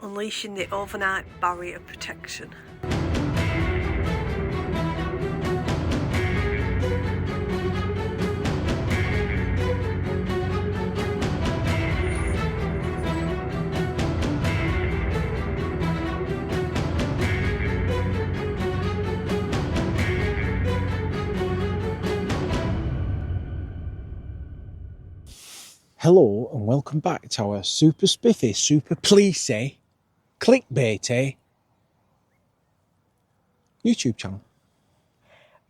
Unleashing the overnight barrier protection. Hello and welcome back to our super spiffy, super policey, clickbaity YouTube channel.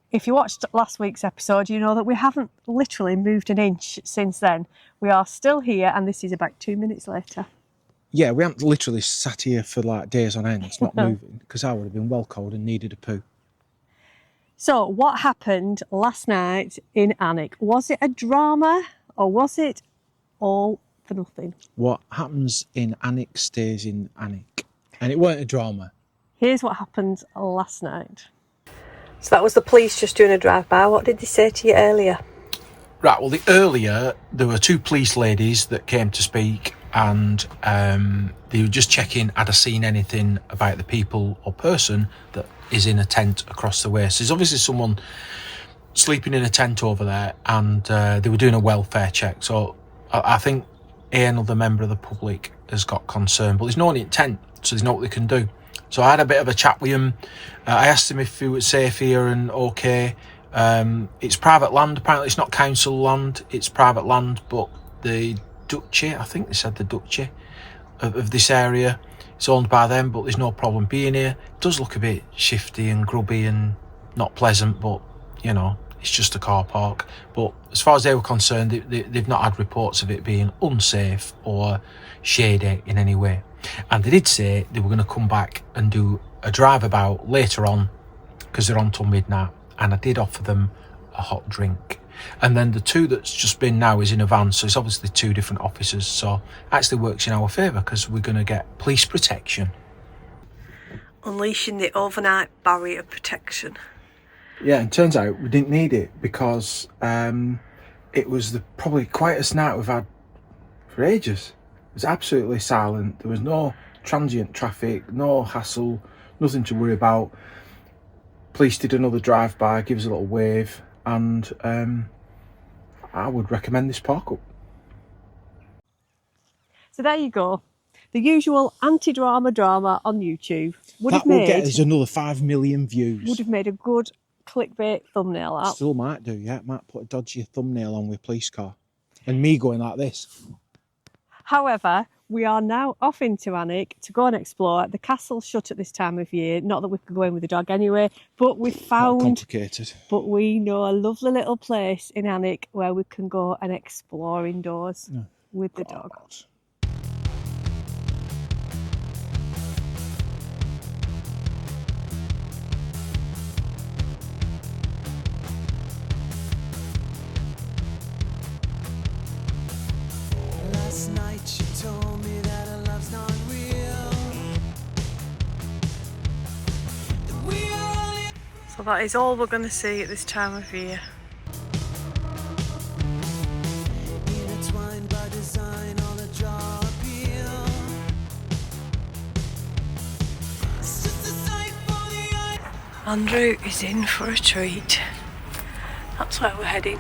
If you watched last week's episode, you know that we haven't literally moved an inch since then. We are still here and this is about 2 minutes later. Yeah, we haven't literally sat here for like days on end, not moving, because I would have been well cold and needed a poo. So what happened last night in Alnwick? Was it a drama or was it all for nothing? What happens in Alnwick stays in Alnwick. And it weren't a drama. Here's what happened last night. So that was the police just doing a drive-by. What did they say to you earlier? Right, well, earlier there were two police ladies that came to speak and they were just checking had I seen anything about the people or person that is in a tent across the way. So there's obviously someone sleeping in a tent over there and they were doing a welfare check. So I think another member of the public has got concerned, but there's no one in tent, so there's no what they can do. So I had a bit of a chat with him. I asked him if he was safe here and okay. It's private land, apparently it's not council land, it's private land, but the duchy, I think they said the duchy of this area, it's owned by them, but there's no problem being here. It does look a bit shifty and grubby and not pleasant, but you know, it's just a car park. But as far as they were concerned, they've not had reports of it being unsafe or shady in any way. And they did say they were going to come back and do a drive about later on because they're on till midnight. And I did offer them a hot drink. And then the two that's just been now is in a van, so it's obviously two different officers. So it actually works in our favour because we're going to get police protection. Unleashing the overnight barrier protection. Yeah, and turns out we didn't need it because it was the probably quietest night we've had for ages. It was absolutely silent. There was no transient traffic, no hassle, nothing to worry about. Police did another drive-by, give us a little wave, and I would recommend this park up. So there you go. The usual anti-drama drama on YouTube. That will get us another 5 million views. Would have made a good clickbait thumbnail out. Still might do, yeah. Might put a dodgy thumbnail on with a police car. And me going like this. However, we are now off into Alnwick to go and explore. The castle's shut at this time of year. Not that we could go in with the dog anyway, but we found... Not complicated. But we know a lovely little place in Alnwick where we can go and explore indoors with the dog. Last night she told me that her love's not real. So that is all we're going to see at this time of year. Intertwined by design on a draw appeal. It's just a sight for the eye. Andrew is in for a treat. That's where we're heading.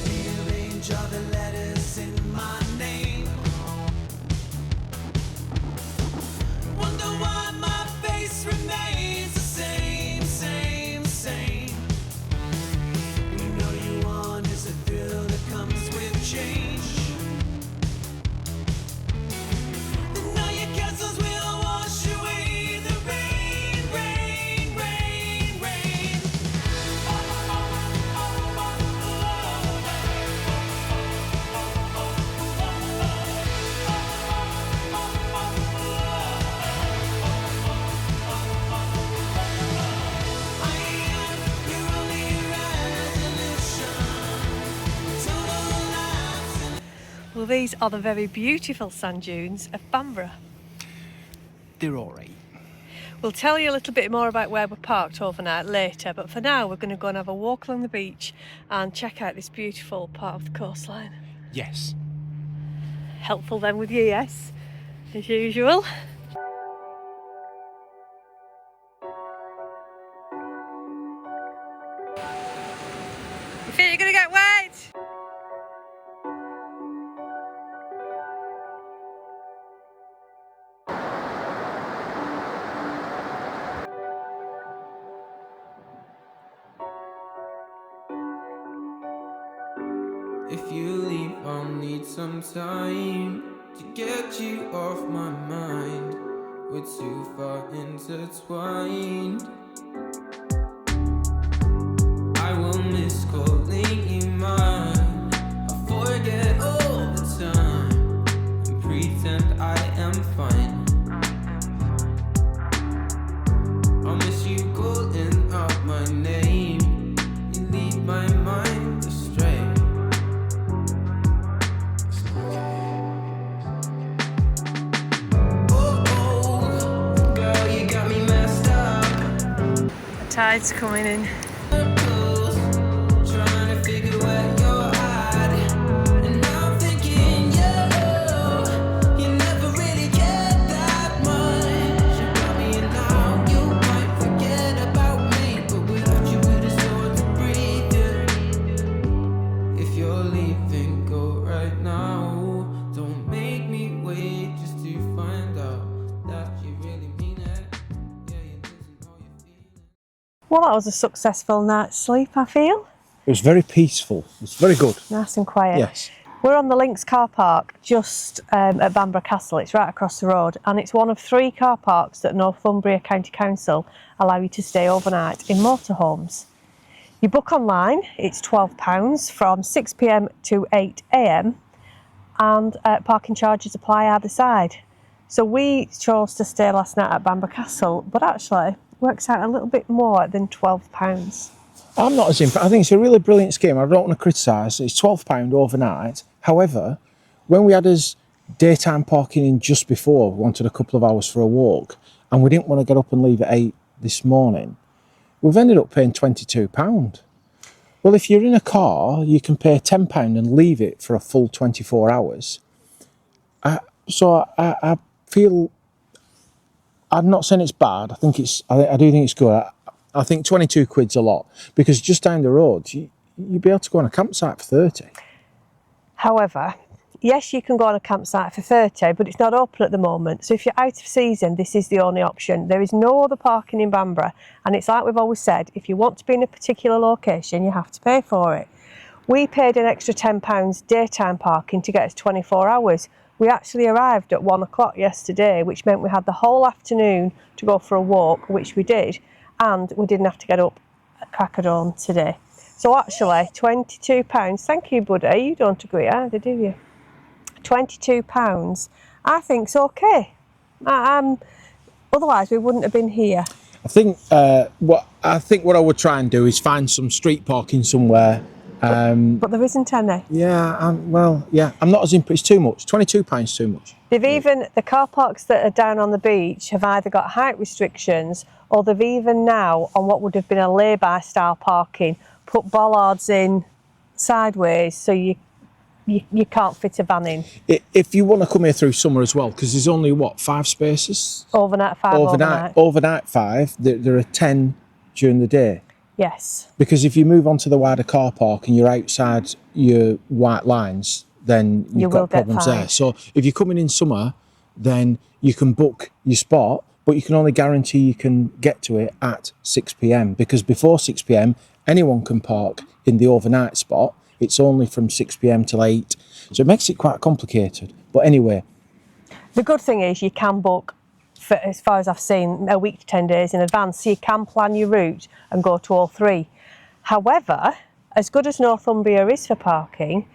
Rearrange all the letters in my name. Wonder why my face remains the same, same, same. You know you want is a thrill that comes with change. And now your castles will wash away the rain, rain, rain, rain. Well, these are the very beautiful sand dunes of Bamburgh. They're all right. We'll tell you a little bit more about where we're parked overnight later, but for now we're going to go and have a walk along the beach and check out this beautiful part of the coastline. Yes. Helpful then with you, yes, as usual. You think you're going to get wet? If you leave, I'll need some time to get you off my mind. We're too far intertwined. I will miss calling you mine. I forget all the time and pretend I am fine. I'll miss you calling out my name. You lead my mind astray. Tide's coming in. Trying to figure where you're at, and I'm thinking you never really cared that much about me, and now you might forget about me, but without you it is hard to breathe. If you're leaving, go right now. Don't make me wait just to find out that you really mean it. Yeah, you listen how you feel. Well, that was a successful night's sleep, I feel. It was very peaceful. It's very good. Nice and quiet. Yes. We're on the Links car park just at Bamburgh Castle. It's right across the road, and it's one of 3 car parks that Northumberland County Council allow you to stay overnight in motorhomes. You book online, it's £12 from 6 p.m. to 8 a.m, and parking charges apply either side. So we chose to stay last night at Bamburgh Castle, but actually it works out a little bit more than £12. I'm not as impressed. I think it's a really brilliant scheme. I don't want to criticise. It's £12 overnight. However, when we had us daytime parking in just before, we wanted a couple of hours for a walk, and we didn't want to get up and leave at 8 this morning, we've ended up paying £22. Well, if you're in a car, you can pay £10 and leave it for a full 24 hours. So I feel, I'm not saying it's bad. I do think it's good. I think 22 quid's a lot, because just down the road, you'd be able to go on a campsite for 30. However, yes, you can go on a campsite for 30, but it's not open at the moment. So if you're out of season, this is the only option. There is no other parking in Bamburgh, and it's like we've always said, if you want to be in a particular location, you have to pay for it. We paid an extra £10 daytime parking to get us 24 hours. We actually arrived at 1 o'clock yesterday, which meant we had the whole afternoon to go for a walk, which we did, and we didn't have to get up at crack of dawn today. So actually, £22, thank you, buddy, you don't agree either, do you? £22, I think's okay. Otherwise we wouldn't have been here. I think what I would try and do is find some street parking somewhere. But there isn't any. Yeah, I'm not as impressed. It's too much. £22 is too much. The car parks that are down on the beach have either got height restrictions, or they've even now, on what would have been a lay-by style parking, put bollards in sideways so you can't fit a van in. If you want to come here through summer as well, because there's only, 5 spaces? Overnight 5. Overnight 5. There are 10 during the day. Yes. Because if you move onto the wider car park and you're outside your white lines, then you've got problems there. So if you're coming in summer, then you can book your spot, but you can only guarantee you can get to it at 6 p.m. because before 6 p.m, anyone can park in the overnight spot. It's only from 6 p.m. till 8. So it makes it quite complicated. But anyway. The good thing is you can book, for, as far as I've seen, a week to 10 days in advance, so you can plan your route and go to all 3. However, as good as Northumbria is for parking,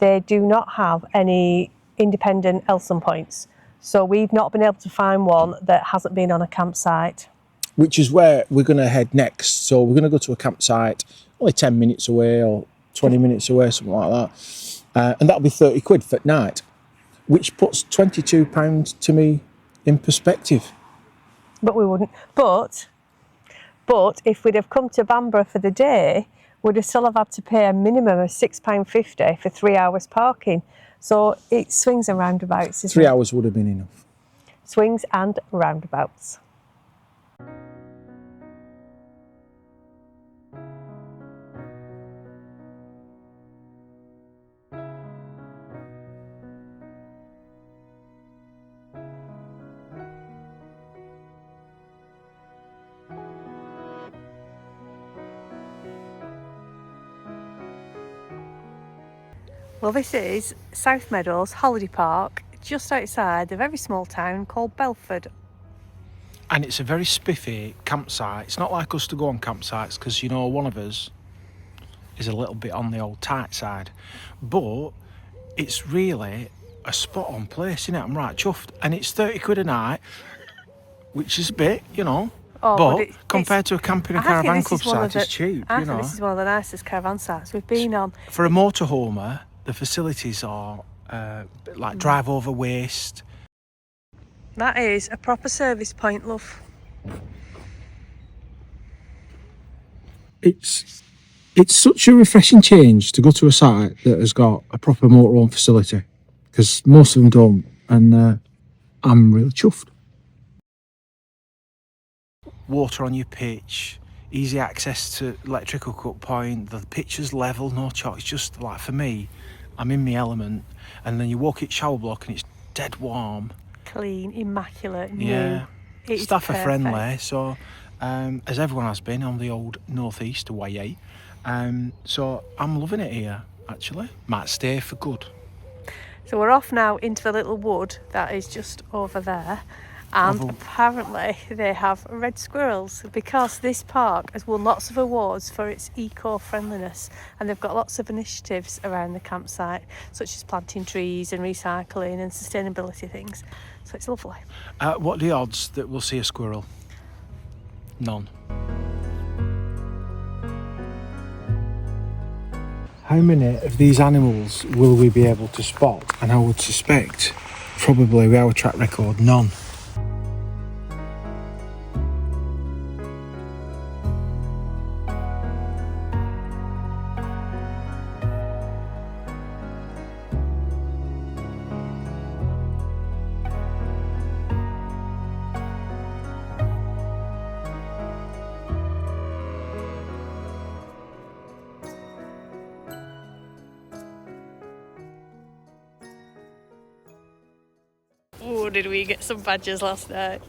they do not have any independent Elson points. So we've not been able to find one that hasn't been on a campsite. Which is where we're going to head next. So we're going to go to a campsite only 10 minutes away or 20 minutes away, something like that. and that'll be 30 quid for night, which puts £22 to me in perspective. But we wouldn't. But if we'd have come to Bamburgh for the day, we'd have still have had to pay a minimum of £6.50 for 3 hours parking. So it swings and roundabouts, isn't it? 3 hours would have been enough. Swings and roundabouts. Well, this is South Meadows Holiday Park, just outside a very small town called Belford. And it's a very spiffy campsite. It's not like us to go on campsites because, you know, one of us is a little bit on the old tight side. But it's really a spot on place, isn't it? I'm right chuffed. And it's 30 quid a night, which is a bit, you know. Oh, but compared to a camping and caravan club site, it's cheap, I you know. think this is one of the nicest caravan sites we've been on. For a motorhomer, the facilities are like drive over waste. That is a proper service point, love. It's such a refreshing change to go to a site that has got a proper motorhome facility, because most of them don't, and I'm really chuffed. Water on your pitch, easy access to electrical cut point, the pitch is level, no chalk. It's just like, for me, I'm in my element, and then you walk it shower block and it's dead warm. Clean, immaculate, new. Yeah, It is staff are perfect. friendly, so as everyone has been on the old northeast way, so I'm loving it here, actually. Might stay for good. So we're off now into the little wood that is just over there, and apparently they have red squirrels, because this park has won lots of awards for its eco-friendliness, and they've got lots of initiatives around the campsite, such as planting trees and recycling and sustainability things. So it's lovely. What are the odds that we'll see a squirrel? None. How many of these animals will we be able to spot? And I would suspect, probably with our track record, none. Oh, did we get some badgers last night?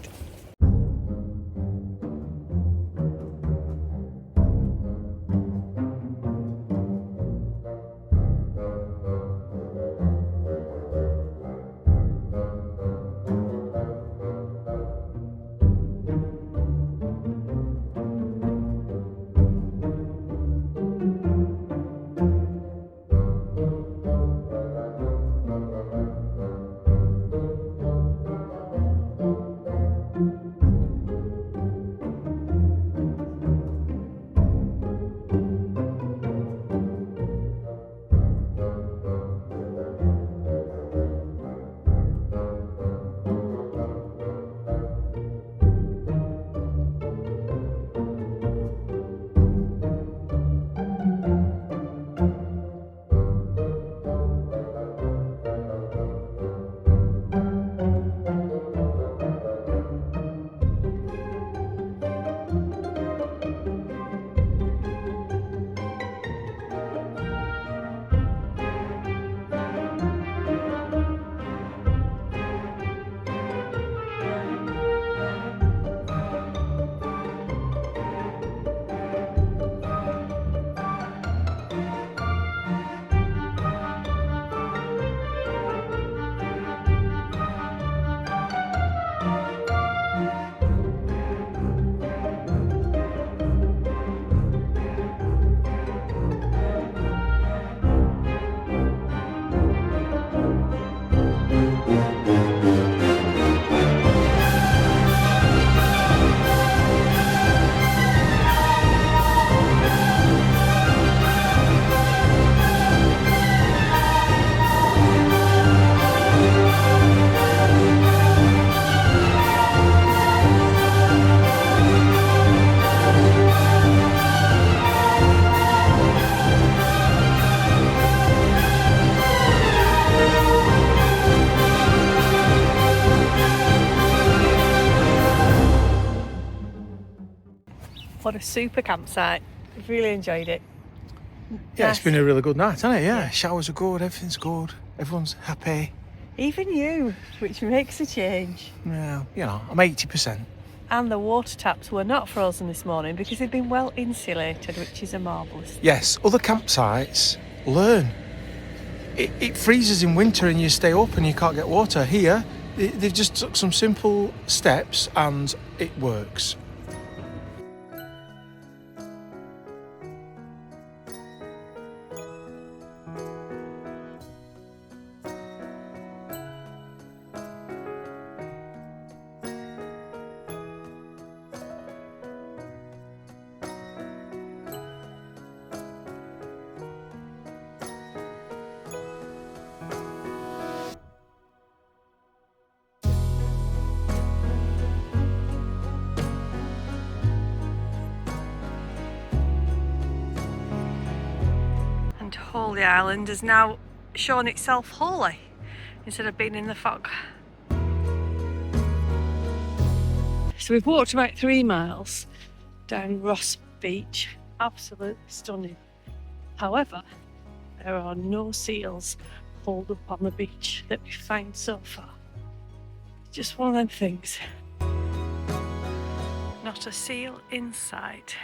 What a super campsite. We've really enjoyed it. Yeah, it's Nice. been a really good night, hasn't it? Yeah, showers are good, everything's good, everyone's happy. Even you, which makes a change. Yeah, you know, I'm 80%. And the water taps were not frozen this morning because they've been well insulated, which is a marvellous thing. Yes, other campsites learn. It freezes in winter and you stay up and you can't get water. Here, they've just took some simple steps and it works. And Holy Island has now shown itself holy instead of being in the fog. So we've walked about 3 miles down Ross Beach. Absolutely stunning. However, there are no seals holed up on the beach that we found so far. Just one of them things. Not a seal in sight,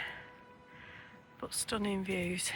but stunning views.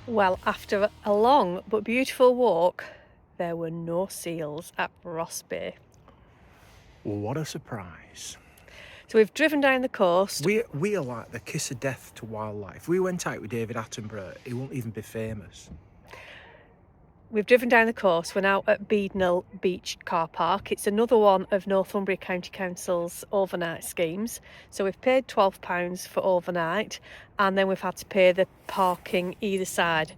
Well, after a long but beautiful walk, there were no seals at Ross Bay. Well, what a surprise. So we've driven down the coast. We are like the kiss of death to wildlife. If we went out with David Attenborough, he wouldn't even be famous. We've driven down the coast. We're now at Beadnell Beach car park. It's another one of Northumberland County Council's overnight schemes. So we've paid £12 for overnight, and then we've had to pay the parking either side.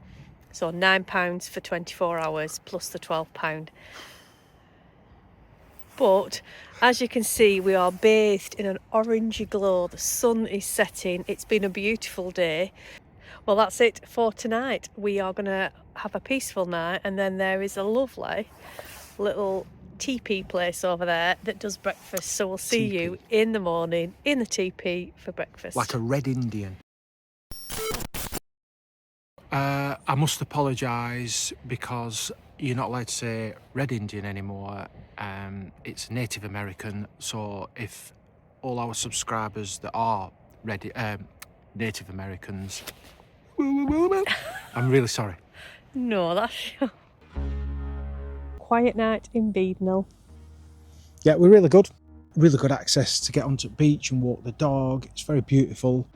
So £9 for 24 hours plus the £12. But as you can see, we are bathed in an orangey glow. The sun is setting. It's been a beautiful day. Well, that's it for tonight. We are going to have a peaceful night, and then there is a lovely little teepee place over there that does breakfast. So we'll see you in the morning in the teepee for breakfast. Like a red Indian. I must apologise because you're not allowed to say red Indian anymore. It's Native American, so if all our subscribers that are Native Americans, I'm really sorry. No, that's quiet night in Beadnell. Yeah, we're really good. Really good access to get onto the beach and walk the dog. It's very beautiful.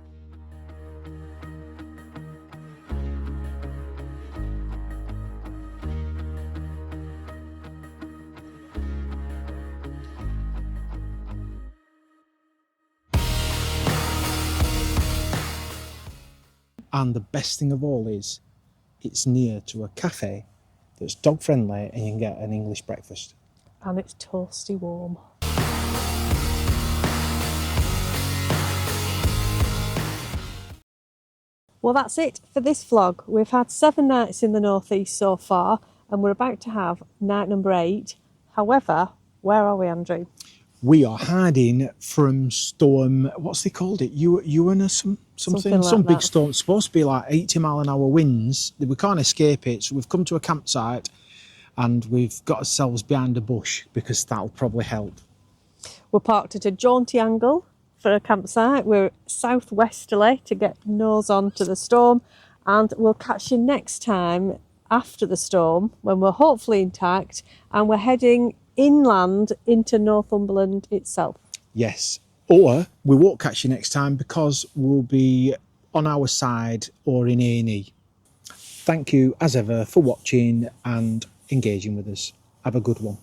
And the best thing of all is it's near to a cafe that's dog friendly and you can get an English breakfast. And it's toasty warm. Well, that's it for this vlog. We've had 7 nights in the northeast so far, and we're about to have night number 8. However, where are we, Andrew? We are hiding from storm, what's they called it? Ewan or something? Like Some big that. storm. It's supposed to be like 80-mile-an-hour winds. We can't escape it. So we've come to a campsite and we've got ourselves behind a bush because that'll probably help. We're parked at a jaunty angle for a campsite. We're southwesterly to get nose on to the storm, and we'll catch you next time after the storm when we're hopefully intact and we're heading inland into Northumberland itself. Yes. Or we won't catch you next time because we'll be on our side or in A&E. Thank you as ever for watching and engaging with us. Have a good one.